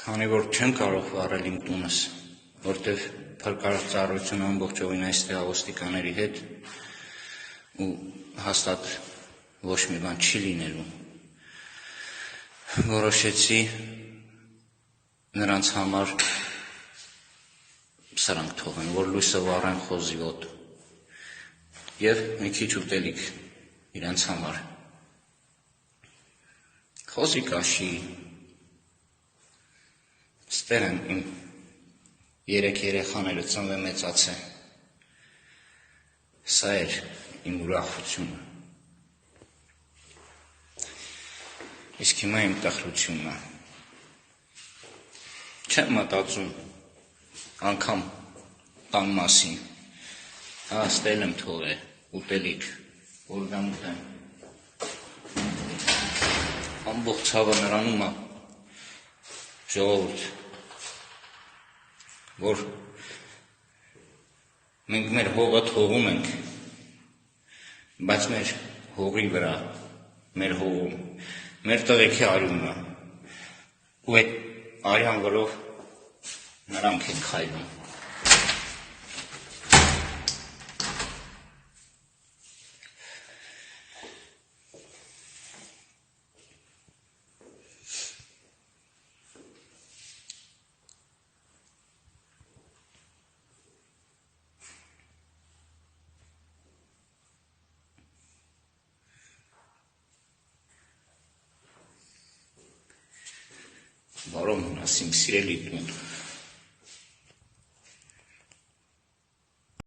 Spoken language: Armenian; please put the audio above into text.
Քանի որ չեմ կարող վարել իմ տունս, որտեղ փրկարար ծառայությունը ամբողջովին այստեղ ոստիկաների հետ ու հաստատ ոչ մի բան չի լինելու, որոշեցի նրանց համար սրանք թողեմ, որ լույսը վառեն խոզի ոտ և մի քիչ ուտելիք իրենց համար։ Խոզի կաշի, ստեղ եմ իմ երեք երեխաները ծնվե մեծացե, սա էր իմ ուրախությունը, իսկ հիմա իմ տխրությունը, չեմ մտածում անգամ տան մասին, ստել եմ թողե ուտելիք, որ գամ ուտեմ, ամբողջ ցավը նրանում է, ժողովուրդ, որ մենք մեր հողը թողում ենք, բայց մեր հողի վրա, մեր հողում, մեր տղեքի արյունն է, ու այդ արյան վրով նրանք են քայլում։ Բարով մնաս իմ սիրելի տուն։